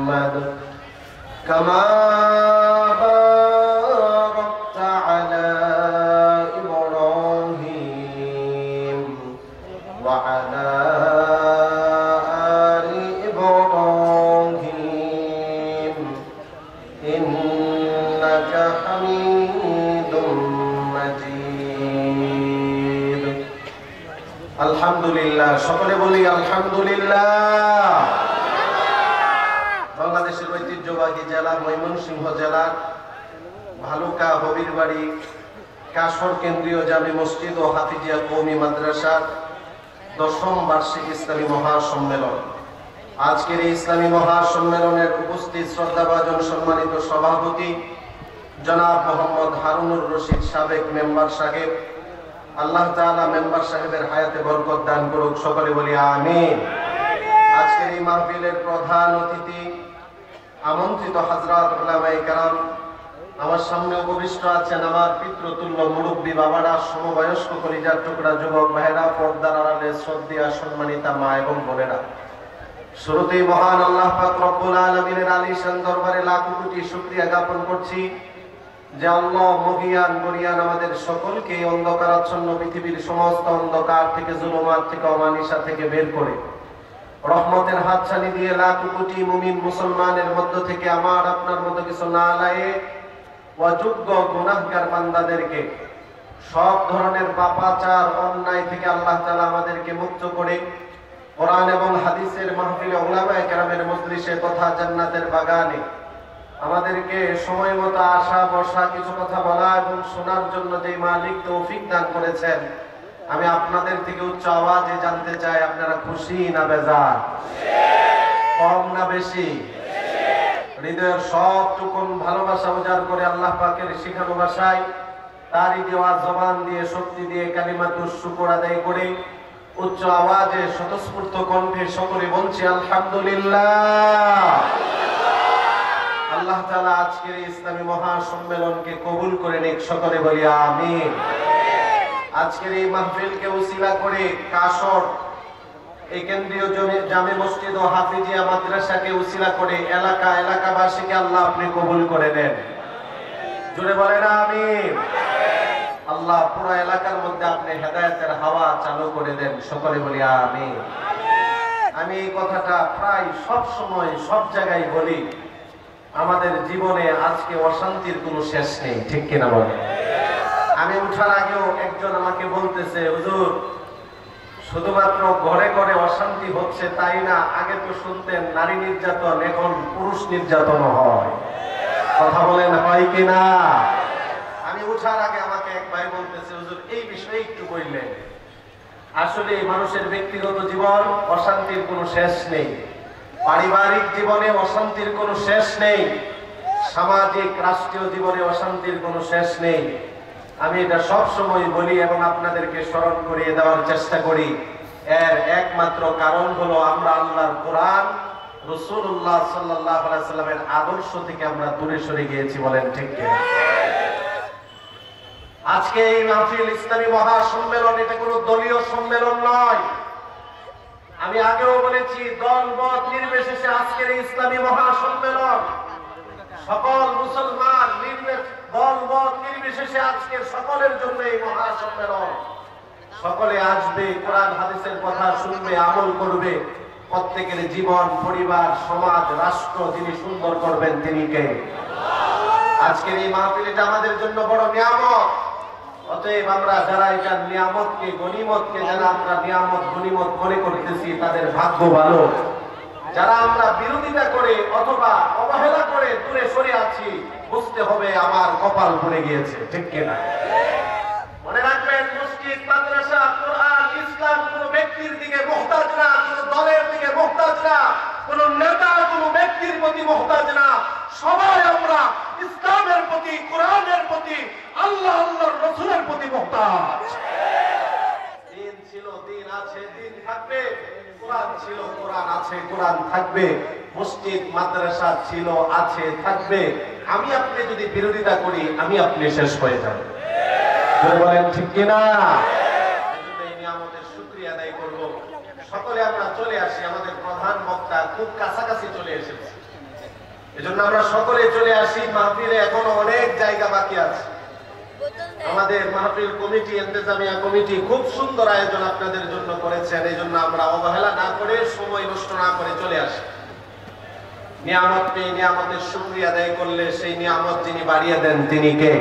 محمد كما باركت على إبراهيم وعلى آل إبراهيم إنك حميد مجيد الحمد لله সকলে বলি আলহামদুলিল্লাহ। বাংলাদেশের ঐতিহ্যবাহী জেলা ময়মনসিংহ জেলার ভালুকা হবিরবাড়ি কাশর কেন্দ্রীয় জামে মসজিদ ও হাফিজিয়া কওমি মাদ্রাসার 10ম বার্ষিক ইসলামী মহাসম্মেলন। আজকের এই ইসলামী মহাসম্মেলনের উপস্থিত শ্রদ্ধাভাজন সম্মানিত সভাপতি জনাব মোহাম্মদ হারুনুর রশিদ সাবেক মেম্বার সাহেব, আল্লাহ তাআলা মেম্বার সাহেবের হায়াতে বরকত দান করুক, সকলে বলি আমিন। আজকের এই মাহফিলের প্রধান অতিথি আমন্ত্রিত হযরত উলামায়ে কেরাম, আমার সামনে উপবিষ্ট আছেন আমার পিতৃতুল্য মুরব্বী বাবারা, সমবয়স্ক কলিজার টুকরা যুবক ভাইরা, পর্দার আড়ালে শ্রদ্ধেয় সম্মানিতা মা এবং বোনেরা। শুরুতেই মহান আল্লাহ পাক রব্বুল আলামিনের আলিশান দরবারে লাখো কোটি শুকরিয়া জ্ঞাপন করছি যে আল্লাহ মহিয়ান বরিয়ান আমাদের সকলকে এই অন্ধকারাচ্ছন্ন পৃথিবীর সমস্ত অন্ধকার থেকে, জুলুমাত থেকে, অমানিসা থেকে বের করে রহমতের হাতছানি দিয়ে লাখো কোটি মুমিন মুসলমানের মধ্য থেকে আমার আপনার মতো কিছু নালায়েক অযোগ্য গুনাহগার বান্দাদেরকে সব ধরনের পাপাচার অন্যায় থেকে আল্লাহ তাআলা আমাদেরকে মুক্ত করে কোরআন এবং হাদিসের মাহফিলে উলামায়ে কেরামের মজলিসে তথা জান্নাতের বাগানে আমাদেরকে সময় মতো আসা বসা, কিছু কথা বলা এবং শোনার জন্য যে মালিক তৌফিক দান করেছেন, আমি আপনাদের থেকে উচ্চ আওয়াজে জানতে চাই, আপনারা খুশি না বেজার, কম না বেশি? হৃদয়ের সবটুকুন ভালোবাসা উজাড় করে আল্লাহ পাকের শিখানো ভাষায় তারই দেওয়া জবান দিয়ে শক্তি দিয়ে কালিমাতুশ শুকর আদায় করে উচ্চ আওয়াজে স্বতঃস্ফূর্ত কণ্ঠে সকলে বলছি আলহামদুলিল্লাহ। আল্লাহ তাআলা আজকের এই ইসলামী মহাসম্মেলনকে কবুল করে নিক, সকলে বলি আমিন। আজকের এই মাহফিলকে উসিলা করে কাশর এই কেন্দ্রীয় জামে মসজিদ ও হাফিজিয়া মাদ্রাসাকে উসিলা করে এলাকাবাসীকে আল্লাহ আপনি কবুল করে নেন, জোরে বলেন আমিন। আল্লাহ পুরো এলাকার মধ্যে আপনি হেদায়েতের হাওয়া চালু করে দেন, সকলে বলি আমিন। আমি এই কথাটা প্রায় সব সময় সব জায়গায় বলি, আমাদের জীবনে আজকে অশান্তির কোনো শেষ নেই, ঠিক কিনা বলেন? আমি উঠার আগেও একজন আমাকে বলতেছে, হুজুর শুধুমাত্র ঘরে ঘরে অশান্তি হচ্ছে তাই না, আগে তো শুনতেন নারী নির্যাতন, এখন পুরুষ নির্যাতন হয়। কথা বলেন হয় কিনা? আমি উঠার আগে আমাকে এক ভাই বলতেছে, হুজুর এই বিষয়ে একটু বললেন। আসলে মানুষের ব্যক্তিগত জীবন অশান্তির কোনো শেষ নেই, পারিবারিক জীবনে অশান্তির কোনো শেষ নেই, সামাজিক রাষ্ট্রীয় জীবনে অশান্তির কোনো শেষ নেই। আমি এটা সব সময় বলি এবং আপনাদেরকে স্মরণ করিয়ে দেওয়ার চেষ্টা করি। এর একমাত্র কারণ হলো আমরা আল্লাহর কোরআন, রাসূলুল্লাহ সাল্লাল্লাহু আলাইহি ওয়াসাল্লামের আদর্শ থেকে আমরা দূরে সরে গিয়েছি, বলেন ঠিক কিনা? আজকে এই মাহফিল ইসলামী মহাসম্মেলন, এটা কোনো দলীয় সম্মেলন নয়। আমি আগেও বলেছি, দলমত নির্বিশেষে আজকের এই ইসলামী মহাসম্মেলন সকল মুসলমান দলমত নির্বিশেষে আজকের সকলের জন্য এই মহাসম্মেলন। সকলে আসবে, কোরআন হাদিসের কথা শুনবে, আমল করবে। প্রত্যেকের জীবন, পরিবার, সমাজ, রাষ্ট্র যিনি সুন্দর করবেন তিনি কে? আজকের এই মাহফিলটা আমাদের জন্য বড় নিয়ামত। অতএব আমরা যারা এটা নিয়ামতকে, গনিমতকে যারা আমরা নিয়ামত গনিমত মনে করতেছি, তাদের ভাগ্য ভালো। যারা আমরা বিরোধিতা করে অথবা অবহেলা করে দূরে সরে আছি, বুঝতে হবে আমার কপাল পুড়ে গিয়েছে, ঠিক কিনা? মনে রাখবেন, মসজিদ, মাদ্রাসা, কোরআন, ইসলাম কোন ব্যক্তির দিকে মুহতাজ না, কোন দলের দিকে মুহতাজ না, কোন নেতা কোন ব্যক্তির প্রতি মুহতাজ না। সবাই আমরা ইসলামের প্রতি, কোরআনের প্রতি, আল্লাহর রাসূলের প্রতি মুহতাজ। দিন ছিল, দিন আছে, দিন থাকবে। কোরআন ছিল, কোরআন আছে, কোরআন থাকবে। মসজিদ মাদ্রাসা ছিল, আছে, থাকবে। আমি আপনি যদি বিরোধিতা করি, আমি আপনি শেষ হয়ে যাব, বলেন ঠিক কিনা? এই নিয়ামতের শুকরিয়া আদায় করব। সকলে আমরা চলে আসি, আমাদের প্রধান বক্তা খুব কাছাকাছি চলে এসেছে। এজন্য আমরা সকলে চলে আসি। মাহফিলে এখনো অনেক জায়গা বাকি আছে। আমাদের মাহফিল কমিটি, ইন্তেজামিয়া কমিটি খুব সুন্দর আয়োজন আপনাদের জন্য করেছেন। এই জন্য আমরা অবহেলা না করে, সময় নষ্ট না করে চলে আসি। নিয়ামত পেয়ে নিয়ামতের শুকরিয়া আদায় করলে সেই নিয়ামত যিনি বাড়িয়ে দেন তিনি কে?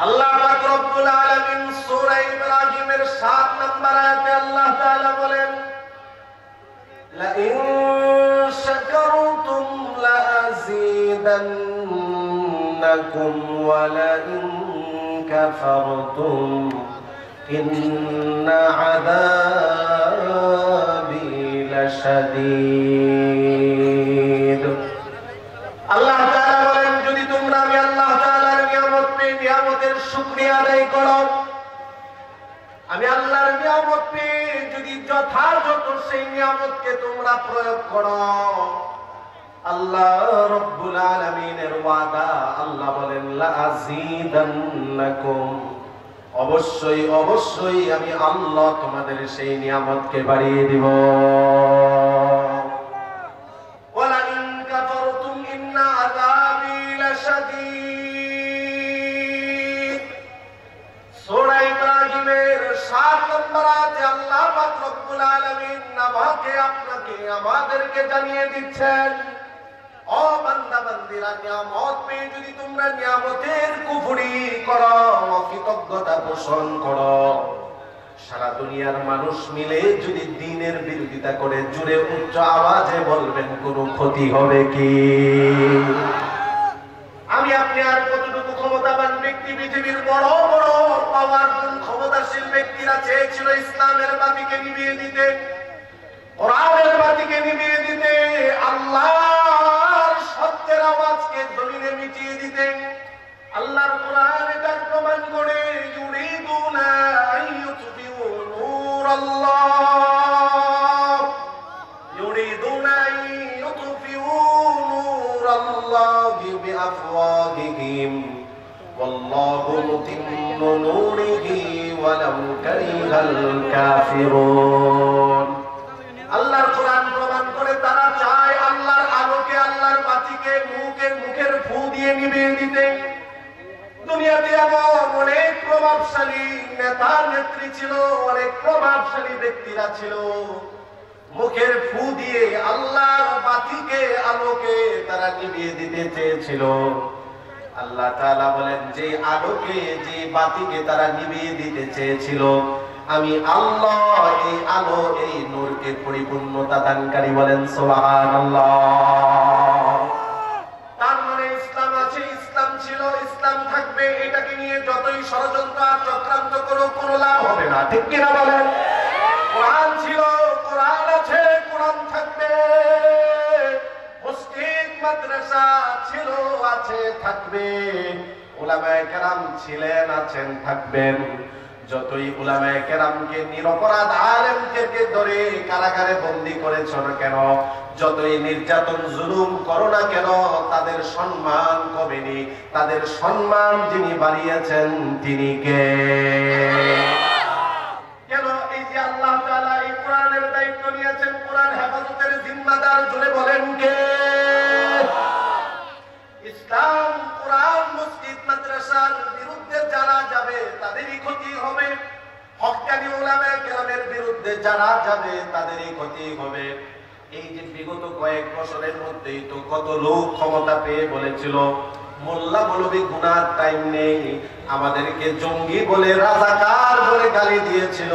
আল্লাহ পাক রব্বুল আলামিন সূরা ইব্রাহিমের 7 নম্বর আয়াতে আল্লাহ তাআলা বলেন, লা ইন শাকারতুম লা আযীদান্নাকুম ওয়া লা ইন কাফারতুম ইন্না আযাবি লাশাদীদ। আল্লাহ তাআলা বলেন, যদি তোমরা আমি আল্লাহ তাআলার নিয়ামত পেয়ে নিয়ামতের শুকরিয়া আদায় করো, আমি আল্লাহর নিয়ামত পেয়ে যদি যথাযথ সেই নিয়ামতকে তোমরা প্রয়োগ করো, আল্লাহ রব্বুল আলামিনের ওয়াদা, আল্লাহ বলেন লা আযীদান্নাকুম, অবশ্যই অবশ্যই আমি আল্লাহ তোমাদের সেই নিয়ামতকে বাড়িয়ে দিব। ওয়ালা ইন কাফারতুম ইন্না আযাবি লাশাদীদ। সূরা ইব্রাহিমের 7 নম্বর আয়াতে আল্লাহ পাক রব্বুল আলামিন আমাকে, আপনাকে, আমাদেরকে জানিয়ে দিচ্ছেন, ও বান্দা বান্দীরা, নিয়ামত পেয়ে যদি তোমরা নিয়ামতের কুফরি করো, অকৃতজ্ঞতা পোষণ করো, সারা দুনিয়ার মানুষ মিলে যদি দ্বীনের বিরোধিতা করে জোরে উচ্চ আওয়াজে বলবেন, কোনো ক্ষতি হবে কি? আমি আপনি আর কতটুকু ক্ষমতাবান ব্যক্তি, পৃথিবীর বড় বড় পাওয়ারফুল ক্ষমতাশীল ব্যক্তিরা চেয়েছিল ইসলামের বাতিকে নিভিয়ে দিতে, কোরআনের বাতিকে নিভিয়ে দিতে, আল্লাহর সত্যের আওয়াজকে জমিনে মিটিয়ে দিতে। আল্লাহর কোরআন এটা প্রমাণ করে, ইউরিদুনা আইয়ুতফিউ নূরাল্লাহ, ইউরিদুনা আইয়ুতফিউ নূরাল্লাহি বিআফওয়াহিহিম ওয়াল্লাহু মুতিম্মু নূরিহি ওয়ালাউ কারিহাল কাফিরুন। আল্লাহর কোরআন প্রমাণ করে, তারা চায় আল্লাহর আলোকে, আল্লাহর বাতিকে মুখের ফু দিয়ে নিভিয়ে দিতে। দুনিয়াতে এমন অনেক প্রভাবশালী নেতা নেত্রী ছিল, অনেক প্রভাবশালী ব্যক্তিরা ছিল, মুখের ফু দিয়ে আল্লাহর বাতিকে, আলোকে তারা নিভিয়ে দিতে চেয়েছিল। আল্লাহ তাআলা বলেন, যে আলোকে, যে বাতিকে তারা নিভিয়ে দিতে চেয়েছিল, আমি আল্লাহ এই আলো, এই নূরকে পরিপূর্ণতা দানকারী। বলেন সুবহানাল্লাহ। তার মানে ইসলাম আছে, ইসলাম ছিল, ইসলাম থাকবে, এটাকে নিয়ে যতই ষড়যন্ত্র আর চক্রান্ত করো কোনো লাভ হবে না, ঠিক কিনা বলেন? কোরআন ছিল, কোরআন আছে, কোরআন থাকবে। মসজিদ মাদ্রাসা ছিল, আছে, থাকবে। উলামায়ে কেরাম ছিলেন, আছেন, থাকবেন। যতই উলামায়ে কেরামকে, নিরপরাধ আলেমদেরকে ধরে কারাগারে বন্দী করেছ না কেন, যতই নির্যাতন জুলুম করো না কেন, তাদের সম্মান কমেনি। তাদের সম্মান যিনি বাড়িয়েছেন তিনি কে? কেন? এই যে আল্লাহ তাআলা এই কোরআনের দায়িত্ব নিয়েছেন, কোরআন হেফাজতের জিম্মাদার, জুড়ে বলেন কে? ইসলাম, কোরআন, মসজিদ মাদ্রাসার বিরুদ্ধে যারা যাবে তাদেরই ক্ষতি হবে। হক্কানি উলামায়ে কেরামের বিরুদ্ধে যারা যাবে তাদেরই ক্ষতি হবে। এই যে বিগত কয়েক বছরের মধ্যেই তো কত লোক ক্ষমতা পেয়ে বলেছিল, মোল্লা মৌলবী গুনার টাইম নেই, আমাদেরকে জঙ্গি বলে, রাজাকার বলে গালি দিয়েছিল।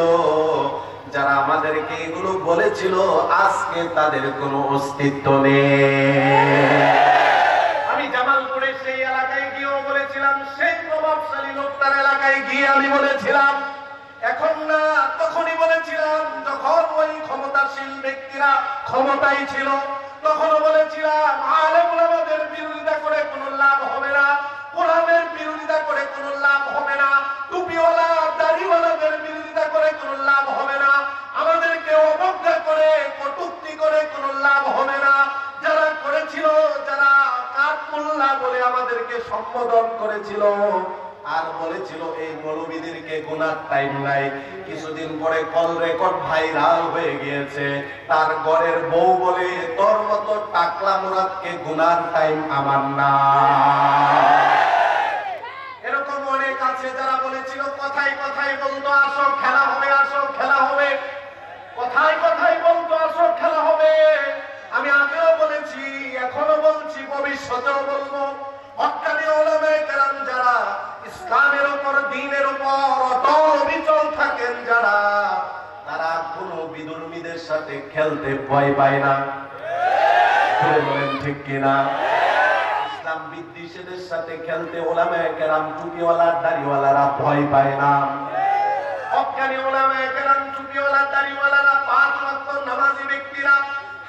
যারা আমাদেরকে এগুলো বলেছিল, আজকে তাদের কোনো অস্তিত্ব নেই। জামালপুরে সেই এলাকায় গিয়েও বলেছিলাম, সেই প্রভাবশালী লোকটার এলাকায় গিয়ে আমি বলেছিলাম, এখন না তখনই বলেছিলাম যখন ওই ক্ষমতাশীল ব্যক্তিরা ক্ষমতায় ছিল, তখনও বলেছিলাম আলেম ওলামাদের বিরোধিতা করে কোনো লাভ হবে না, কোরআনের বিরোধিতা করে কোনো লাভ হবে না, টুপিওয়ালা দাড়িওয়ালাদের বিরোধিতা করে কোনো লাভ হবে না, আমাদেরকে অবজ্ঞা করে, কটূক্তি করে কোনো লাভ হবে না। যারা করেছিল, যারা কাঠমোল্লা বলে আমাদেরকে সম্বোধন করেছিল আর বলেছিল এই মৌলবীদেরকে গুনার টাইম নাই, কিছুদিন পরে কল রেকর্ড ভাইরাল হয়ে গিয়েছে। তার ঘরের বউ বলে, তোর মতো টাকলা মোড়া শোনার টাইম আমার না। এরকম অনেক আছে যারা বলেছিল কথায় কথায় বলতো আসো খেলা হবে, আসো খেলা হবে, কথায় কথায় বলতো আসো খেলা হবে। আমি আগেও বলেছি, এখনো বলছি, ভবিষ্যতেও বলবো, হক্কানি উলামায়ে কেরাম যারা ইসলামের উপর, দ্বীনের উপর অটল অবিচল থাকেন যারা, তারা কোনো বিধর্মীদের সাথে খেলতে ভয় পায় না। বলেন ঠিক কিনা? ইসলাম বিদ্বেষীদের সাথে খেলতে উলামায়ে কেরাম, টুপিওয়ালা দাড়িওয়ালারা ভয় পায় না। হক্কানি উলামায়ে কেরাম, টুপিওয়ালা দাড়িওয়ালারা, 5 ওয়াক্ত নামাজি ব্যক্তিরা,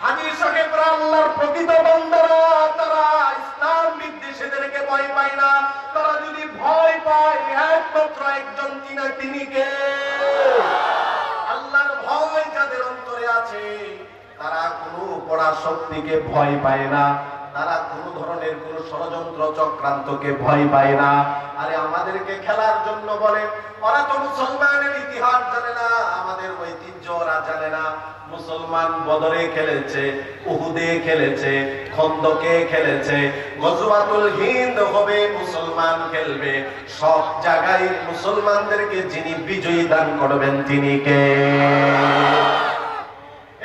হাজী সাহেবরা, আল্লাহর প্রকৃত বান্দারা, তারা ইসলাম বিদ্বেষীদেরকে ভয় পায় না। তারা যদি ভয় পায় একমাত্র একজন, তিনি কে? আল্লাহর ভয় যাদের অন্তরে আছে তারা কোনো পরাশক্তিকে ভয় পায় না, তারা কোন ধরনের কোন ষড়যন্ত্র চক্রান্তকে ভয় পায় না। আরে আমাদেরকে খেলার জন্য বলে, ওরা তো মুসলমানের ইতিহাস জানে না, আমাদের ঐতিহ্য ওরা জানে না। মুসলমান বদরে খেলেছে, উহুদে খেলেছে, খন্দকে খেলেছে, গজওয়াতুল হিন্দ হবে, মুসলমান খেলবে। সব জায়গায় মুসলমানদেরকে যিনি বিজয়ী দান করবেন তিনি কে?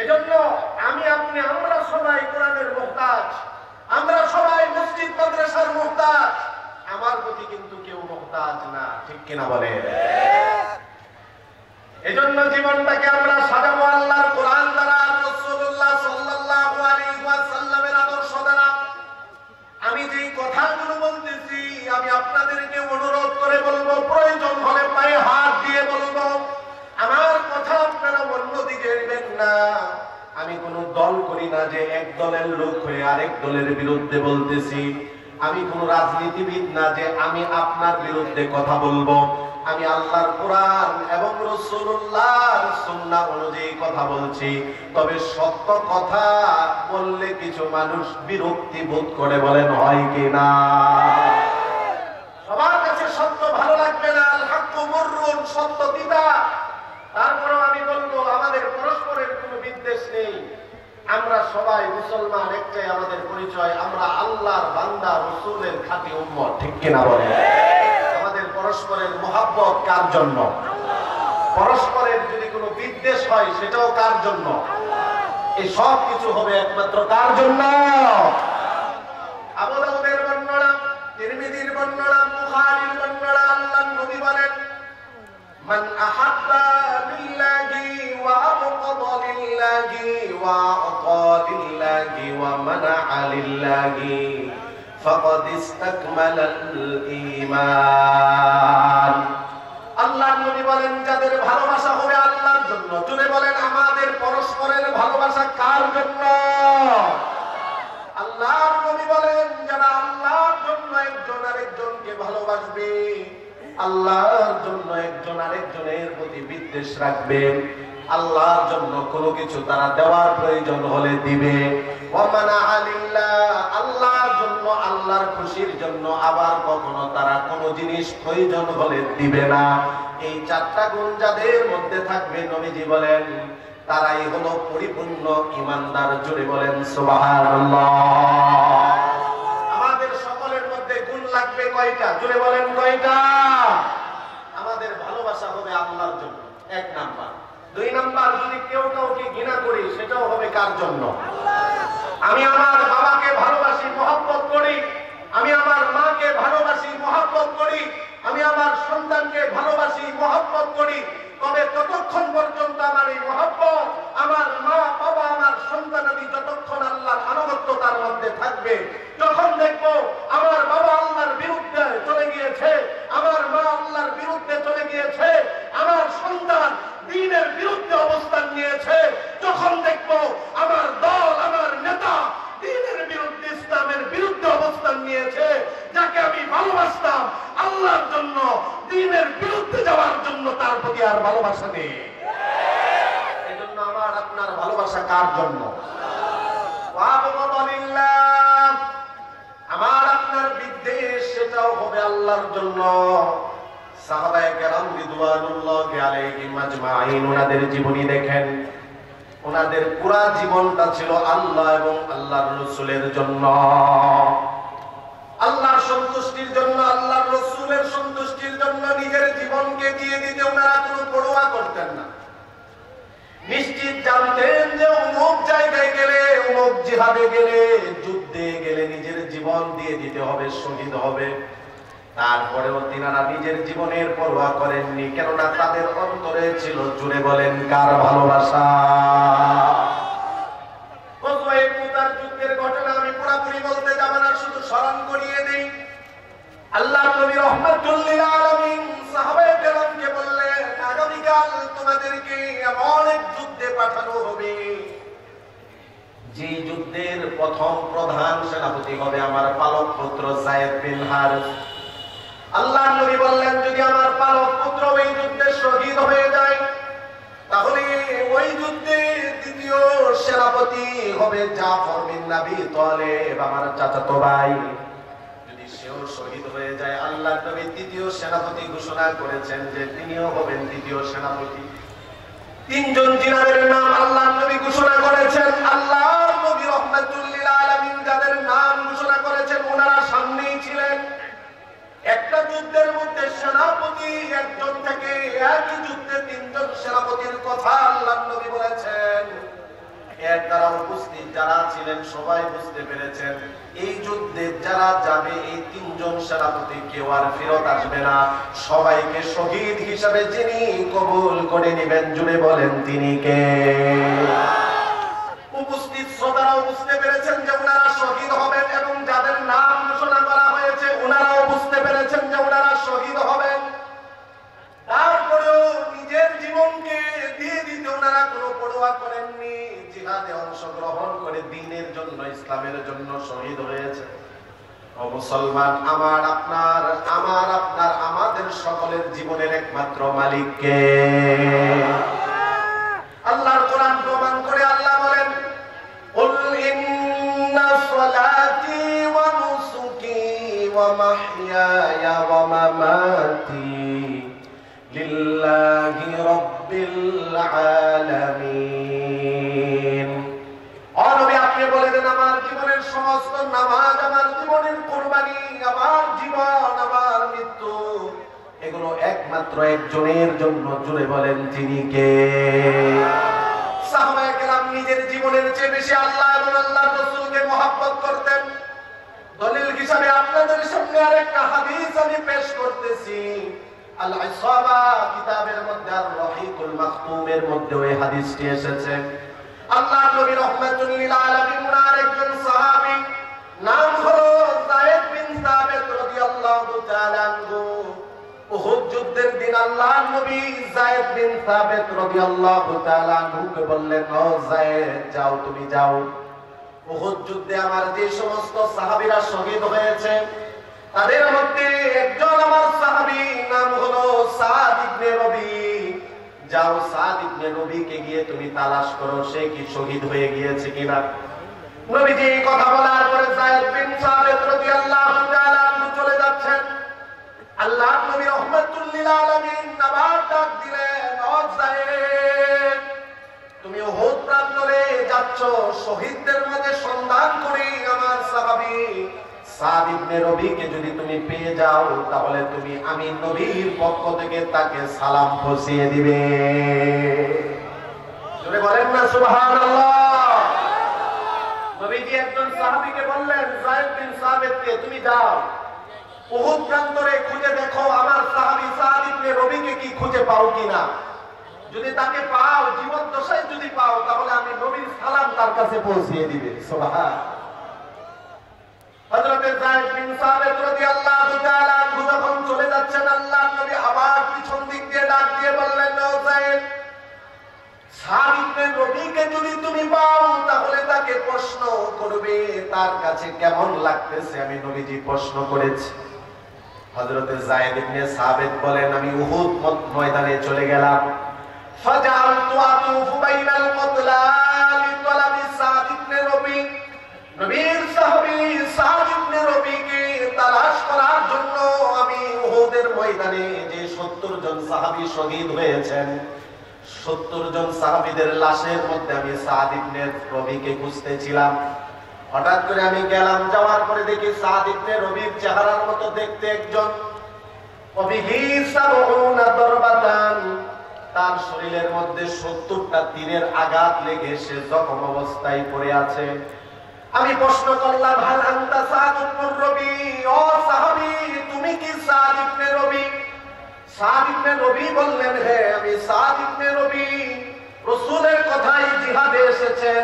এজন্য আমি আপনি, আমরা সবাই কোরআনের মুহতাজ, আমরা সবাই মসজিদ মাদ্রাসার মুহতাজ। আমার প্রতি কিন্তু কেউ মুহতাজ না, ঠিক কিনা বলে? এজন্য জীবনটাকে আমরা সাজাবো আল্লাহর কোরআন দ্বারা, রাসূলুল্লাহ সাল্লাল্লাহু আলাইহি ওয়াসাল্লামের আদর্শ দ্বারা। আমি যেই কথাগুলো বলতেছি, আমি আপনাদেরকে অনুরোধ করে বলবো, প্রয়োজন হলে পায়ে হাত দিয়ে বলবো, আমার কথা আপনারা অন্যদিকে নেবেন না। আমি কোনো দল করি না যে এক দলের লোক হয়ে আরেক দলের বিরুদ্ধে বলতেছি। আমি কোন রাজনীতিবিদ না যে আমি আপনার বিরুদ্ধে কথা বলবো। আমি আল্লাহর কোরআন এবং রাসূলুল্লাহর সুন্নাহ অনুযায়ী কথা বলছি। তবে সত্য কথা বললে কিছু মানুষ বিরক্তি বোধ করে, বলেন হয় কি না? সবার কাছে সত্য ভালো লাগবে না, আল হাক্কু মুররুন, সত্য তিতা। তারপরেও আমি বলবো, আমাদের পরস্পরের কোনো বিদ্বেষ নেই। আমরা সবাই মুসলমান, একটাই আমাদের পরিচয়, আমরা আল্লাহর বান্দা, রাসূলের খাঁটি উম্মত, ঠিক কিনা বলেন? আমাদের পরস্পরের মহব্বত কার জন্য? পরস্পরের যদি কোনো বিদ্বেষ হয় সেটাও কার জন্য? এই সব কিছু হবে একমাত্র কার জন্য? আবু দাউদের বর্ণনা, তিরমিজির বর্ণনা, বুখারীর বর্ণনা, আল্লাহর নবী বলেন, মান আহাব্বা লিল্লাহি ওয়া আবগাদা লিল্লাহি ওয়া আতা লিল্লাহি ওয়া মানাআ লিল্লাহি ফাকাদ ইসতাকমালাল ঈমান। আল্লাহর নবী বলেন, যাদের ভালোবাসা হবে আল্লাহর জন্য, জুড়ে বলেন আমাদের পরস্পরের ভালোবাসা কার জন্য? আল্লাহর নবী বলেন, যারা আল্লাহর জন্য একজন আরেকজনকে ভালোবাসবে, আল্লাহর জন্য একজন আরেকজনের প্রতি বিদ্বেষ রাখবে, আল্লাহর জন্য কোনো কিছু তারা দেওয়ার প্রয়োজন হলে দিবে, আল্লাহর জন্য, আল্লাহর খুশির জন্য আবার কখনো তারা কোনো জিনিস প্রয়োজন হলে দিবে না। এই 4টা গুণ যাদের মধ্যে থাকবে, নবীজি বলেন তারাই হলো পরিপূর্ণ ঈমানদার। জুড়ে বলেন সুবহানাল্লাহ। আমাদের সকলের মধ্যে গুণ লাগবে কয়টা? জুড়ে বলেন কয়টা? আমাদের ভালোবাসা হবে আল্লাহর জন্য, 1 নাম্বার। 2 নাম্বার, যদি কেউ কাউকে ঘৃণা করি সেটাও হবে কার জন্য? আমি আমার বাবাকে ভালোবাসি, মহব্বত করি, আমি আমার মাকে ভালোবাসি, মহব্বত করি, আমি আমার সন্তানকে ভালোবাসি, মহব্বত করি, তবে ততক্ষণ পর্যন্ত আমার এই মহব্বত, আমার মা বাবা, আমার সন্তান, আমি যতক্ষণ আল্লাহর আনুগত্য তার মধ্যে থাকবে, যখন দেখবো আমার বাবা আল্লাহর বিরুদ্ধে চলে গিয়েছে, আমার মা আল্লাহর বিরুদ্ধে চলে গিয়েছে, আমার সন্তান দ্বীনের বিরুদ্ধে অবস্থান নিয়েছে, যখন দেখবো আমার দল, আমার নেতা দ্বীনের বিরুদ্ধে, ইসলামের বিরুদ্ধে অবস্থান নিয়েছে, যাকে আমি ভালোবাসতাম আল্লাহর জন্য, দ্বীনের বিরুদ্ধে যাওয়ার জন্য, তার প্রতি আর ভালোবাসা নেই। এজন্য আমার আপনার ভালোবাসা কার জন্য? আমার আপনার বিদ্বেষ সেটাও হবে আল্লাহর জন্য। সাহাবায়ে কেরাম রিদওয়ানুল্লাহি আলাইহিম আজমাইন, ওনাদের জীবনী দেখেন, ওনাদের পুরা জীবনটা ছিল আল্লাহ এবং আল্লাহর রাসূলের জন্য, আল্লাহর সন্তুষ্টির জন্য, আল্লাহর রাসূলের সন্তুষ্টির জন্য নিজের জীবনকে দিয়ে দিতে ওনারা কোনো পরোয়া করতেন না। নিশ্চিত জানতেন যে অমুক জায়গায় গেলে, অমুক জিহাদে গেলে, যুদ্ধে গেলে নিজের জীবন দিয়ে দিতে হবে, শহীদ হবে। তারপরেও তিনারা নিজের জীবনের পরোয়া করেননি, কেননা তাদের অন্তরে ছিল, জুড়ে বলেন, কার ভালোবাসা। যুদ্ধের ঘটনা আমি পুরোপুরি বলতে যাব না, শুধু স্মরণ করিয়ে দিই। আল্লাহ নবী রাহমাতুল লিল আলামিন সাহাবায়ে কেরামকে বললেন, আগামীকাল তোমাদেরকে এমন এক যুদ্ধে পাঠানো হবে, যে যুদ্ধের প্রথম প্রধান সেনাপতি হবে আমার পালক পুত্র যায়েদ বিন হারিস। আল্লাহ নবী বললেন, যদি আমার পালক পুত্র এই যুদ্ধে শহীদ হয়ে যায়, তাহলে ওই যুদ্ধে দ্বিতীয় সেনাপতি হবে জাফর বিন আবী তালেব, আমার চাচাতো ভাই। যদি সেও শহীদ হয়ে যায়, আল্লাহ নবী তৃতীয় সেনাপতি ঘোষণা করেছেন যে তিনিও হবেন দ্বিতীয় সেনাপতি। তিনজন জিনাদের নাম আল্লাহ নবী ঘোষণা করেছেন। আল্লাহ নবী রাহমাতুল লিল আলামিন যাদের নাম ঘোষণা করেছেন, ওনারা সামনেই ছিলেন। একটা যুদ্ধের মধ্যে সেনাপতি একজন থেকে একই যুদ্ধে তিনজন সেনাপতির কথা আল্লাহ নবী বলেছেন। এর দ্বারা উপস্থিত যারা ছিলেন সবাই বুঝতে পেরেছেন, এই যুদ্ধে যারা যাবে এই তিনজন সেনাপতি কেউ আর ফেরত আসবে না। সবাইকে শহীদ হিসাবে যিনি কবুল করে নেবেন, জুড়ে বলেন তিনি কে। উপস্থিত শ্রোতারাও বুঝতে পেরেছেন যে ওনারা শহীদ হবেন, এবং যাদের নাম ঘোষণা করা হয়েছে ওনারাও বুঝতে পেরেছেন যে ওনারা শহীদ হবেন। তারপরেও নিজের জীবনকে দিয়ে দিতে ওনারা কোনো পরোয়া করেননি, জিহাদে অংশগ্রহণ করে দ্বীনের জন্য, ইসলামের জন্য শহীদ হয়েছে। ও মুসলমান, আমার আপনার, আমাদের সকলের জীবনের একমাত্র মালিক কে? আল্লাহর কোরআন প্রমাণ করে আল্লাহ বলেন, কুল ইন্না সলাতি ওয়া নুসুকি ওয়া মাহইয়ায়া ওয়া মামাতি লিল্লাহি রাব্বিল আলামিন। ও নবী, আপনি বলে দেন, আমার জীবনের সমস্ত নামাজ, আমার জীবনের কুরবানি, আমার জীবন, আমার মৃত্যু, এগুলো একমাত্র একজনের জন্য, জুড়ে বলেন তিনি কে? সাহাবায়ে কেরাম নিজের জীবনের চেয়ে বেশি আল্লাহ এবং আল্লাহর রাসূলকে মহব্বত করতেন। দলিল হিসাবে আপনাদের সামনে আরেকটা হাদিস আমি পেশ করতেছি। আল ইসাবা কিতাবের মধ্যে, আর রহিকুল মাখতুমের মধ্যে ওই হাদিসটি এসেছে। আল্লাহর নবী রাহমাতুল লিল আলামিন ওনার একজন সাহাবী, নাম হলো যায়েদ বিন সাবিত রাদিয়াল্লাহু তাআলা আনহু। উহুদ যুদ্ধের দিন আল্লাহর নবী যায়েদ বিন সাবিত রাদিয়াল্লাহু তাআলা আনহুকে বললেন, ও যায়েদ, যাও, তুমি যাও। উহুদ যুদ্ধে আমার যে সমস্ত সাহাবীরা শহীদ হয়েছে, তাদের মধ্যে একজন আমার সাহাবী, নাম হলো সাদ ইবনে রবি। যাও, সাদ ইবনে রবিকে গিয়ে তুমি তালাশ করো, সে কি শহীদ হয়ে গিয়েছে কিনা। নবীজি কথা বলার পরে যায়েদ বিন সাবিত রাদিয়াল্লাহু তাআলা আনহু চলে যাচ্ছেন। আল্লাহ নবী রাহমাতুল লিল আলামিন আবার ডাক দিলেন, ও যায়েদ, তুমি উহুদ প্রান্তরে যাচ্ছ, শহীদদের মধ্যে সন্ধান করে আমার সাহাবী সাদ ইবনে রবিকে যদি তুমি পেয়ে যাও, তাহলে তুমি আমি নবীর পক্ষ থেকে তাকে সালাম পৌঁছিয়ে দিবে। জোরে বলেন না সুবহানাল্লাহ। নবীজি একজন সাহাবীকে বললেন, যায়েদ বিন সাবিতকে, তুমি যাও উহুদ প্রান্তরে খুঁজে দেখো আমার সাহাবী সাদ ইবনে রবিকে কি খুঁজে পাও কিনা। যদি তাকে পাও, জীবদ্দশায় যদি পাও, তাহলে আমি নবীর সালাম তার কাছে পৌঁছিয়ে দিবে। সুবহান। হযরত যায়েদ বিন সাবিত রাদিয়াল্লাহু তাআলা আনহু যখন চলে যাচ্ছেন, আল্লাহর নবী আবার পিছন দিক দিয়ে ডাক দিয়ে বললেন, ও যায়েদ, সাদ ইবনে রবিকে যদি তুমি পাও, তাহলে তাকে প্রশ্ন করবে তার কাছে কেমন লাগতেছে। আমি নবীজি প্রশ্ন করেছি। হযরত যায়েদ ইবনে সাবিত বলেন, আমি উহুদ ময়দানে চলে গেলাম। ফাজালতু আতুফু বাইনাল মুতলা লিতলাবি সাদ ইবনে রবি। নবীর সাহাবী সাদ ইবনে রবিকে তালাশ করার জন্য আমি উহুদের ময়দানে যে 70 জন সাহাবী শহীদ হয়েছেন, 70 জন সাহাবীদের লাশের মধ্যে আমি সাদ ইবনে রবিকে খুঁজতেছিলাম। হঠাৎ করে আমি গেলাম, যাওয়ার পরে দেখি সাদ ইবনে রবির চেহারার মতো দেখতে একজন, তার শরীরের মধ্যে 70টা তীরের আঘাত লেগে সে জখম অবস্থায় পড়ে আছে। আমি প্রশ্ন করলাম, হাল আনতা সাদ ইবনে রবি, ও সাহাবী তুমি কি সাদ ইবনে রবি? সাদ ইবনে রবি বললেন, হ্যাঁ আমি সাদ ইবনে রবি, রাসূলের কথাই জিহাদে এসেছেন।